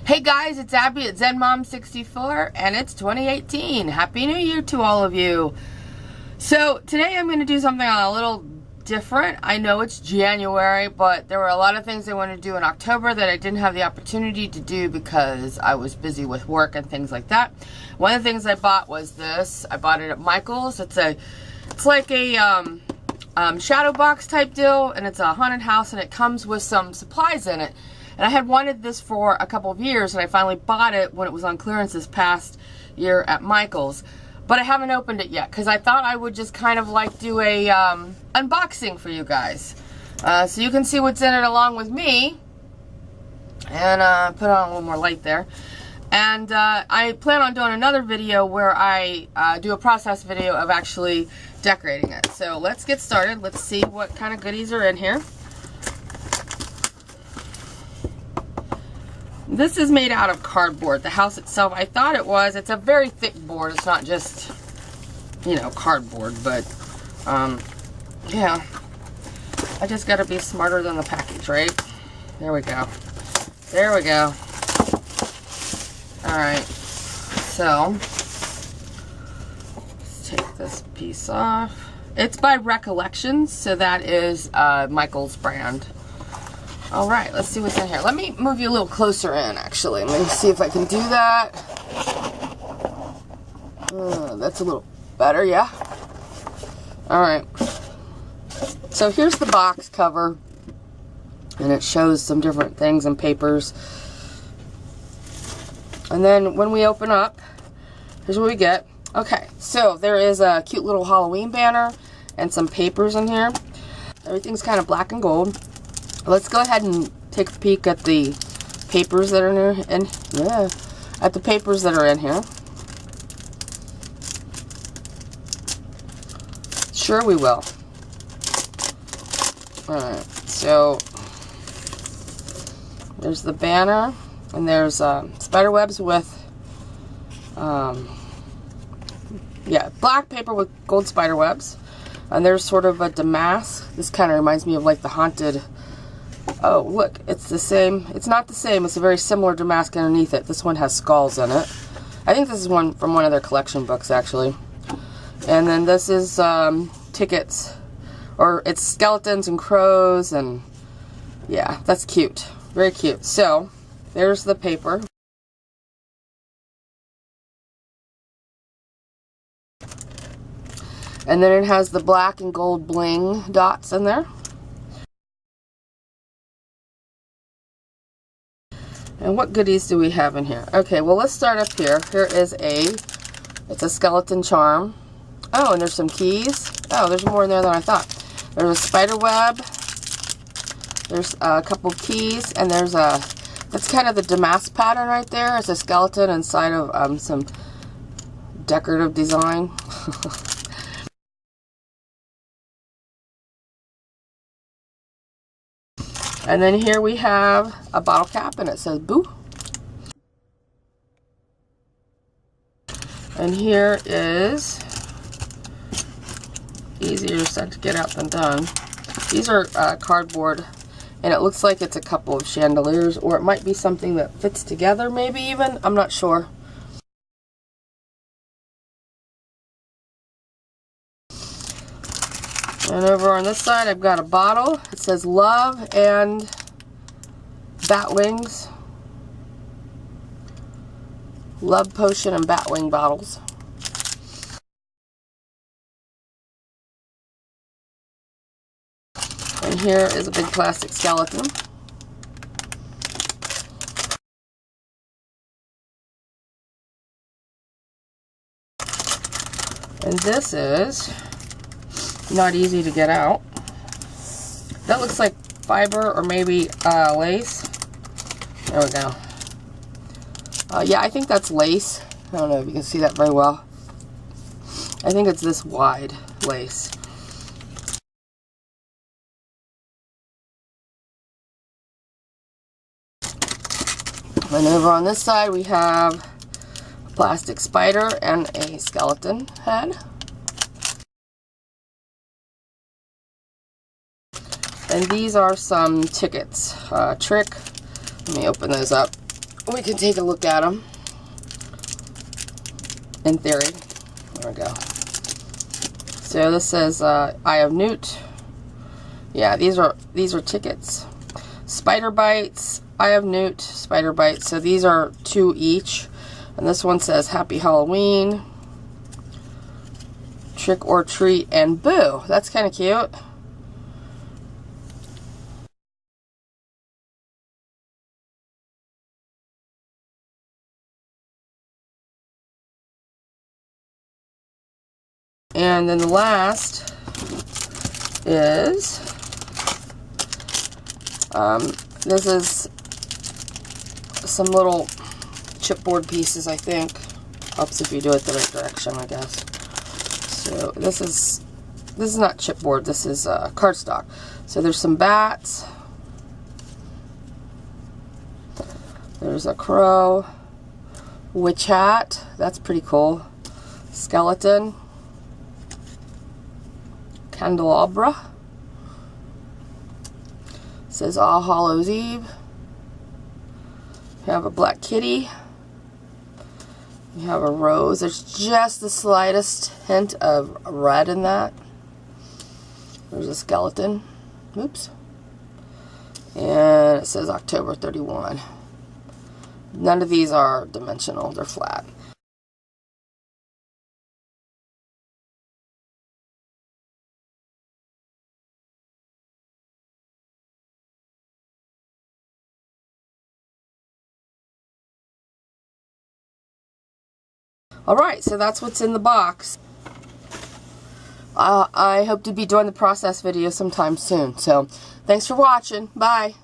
Hey guys, it's Abby at ZenMom64 and it's 2018. Happy New Year to all of you. So today I'm going to do something a little different. I know it's January, but there were a lot of things I wanted to do in October that I didn't have the opportunity to do because I was busy with work and things like that. One of the things I bought was this. I bought it at Michael's. It's like a Shadowbox type deal, and it's a haunted house, and it comes with some supplies in it. And I had wanted this for a couple of years, and I finally bought it when it was on clearance this past year at Michael's. But I haven't opened it yet, because I thought I would just kind of like do a unboxing for you guys. So you can see what's in it along with me. And put on a little more light there. And I plan on doing another video where I do a process video of actually decorating it. So let's get started. Let's see what kind of goodies are in here. This is made out of cardboard. The house itself, I thought it was. It's a very thick board. It's not just, you know, cardboard. But, yeah. I just got to be smarter than the package, right? There we go. There we go. Alright. So, let's take this piece off. It's by Recollection, so that is Michael's brand. Alright, let's see what's in here. Let me move you a little closer in, actually. Let me see if I can do that. That's a little better, yeah? Alright. So here's the box cover. And it shows some different things and papers. And then when we open up, here's what we get. Okay, so there is a cute little Halloween banner and some papers in here. Everything's kind of black and gold. Let's go ahead and take a peek at the papers that are in here. At the papers that are in here. Sure we will. Alright, so there's the banner, and there's spider webs with, black paper with gold spider webs. And there's sort of a damask. This kind of reminds me of like the haunted. Oh, look, it's the same. It's not the same. It's a very similar damask underneath it. This one has skulls in it. I think this is one from one of their collection books, actually. And then this is tickets, or it's skeletons and crows, and yeah, that's cute. Very cute. So, there's the paper. And then it has the black and gold bling dots in there. And what goodies do we have in here? Okay, well, let's start up here. Here is it's a skeleton charm. Oh, and there's some keys. Oh, there's more in there than I thought. There's a spider web. There's a couple keys, and there's that's kind of the damask pattern right there. It's a skeleton inside of some decorative design. And then here we have a bottle cap, and it says boo. And here is, easier said to get out than done. These are cardboard, and it looks like it's a couple of chandeliers, or it might be something that fits together, maybe even. I'm not sure. And over on this side, I've got a bottle. It says love and bat wings. Love potion and bat wing bottles. And here is a big plastic skeleton. And this is not easy to get out. That looks like fiber or maybe lace. There we go. Yeah, I think that's lace. I don't know if you can see that very well. I think it's this wide lace. And over on this side we have a plastic spider and a skeleton head. And these are some tickets. Trick. Let me open those up. we can take a look at them. In theory. There we go. So this says Eye of Newt. Yeah, these are tickets. Spider Bites, Eye of Newt, Spider Bites. So these are 2 each. And this one says Happy Halloween, Trick or Treat, and Boo. That's kind of cute. And then the last is, this is some little chipboard pieces, I think. Helps if you do it the right direction, I guess. So this is not chipboard, this is cardstock. So there's some bats. There's a crow. Witch hat, that's pretty cool. Skeleton. Candelabra. It says All Hallows Eve. You have a black kitty. You have a rose. There's just the slightest hint of red in that. There's a skeleton. Oops. And it says October 31. None of these are dimensional. They're flat. Alright, so that's what's in the box. I hope to be doing the process video sometime soon. So, thanks for watching. Bye.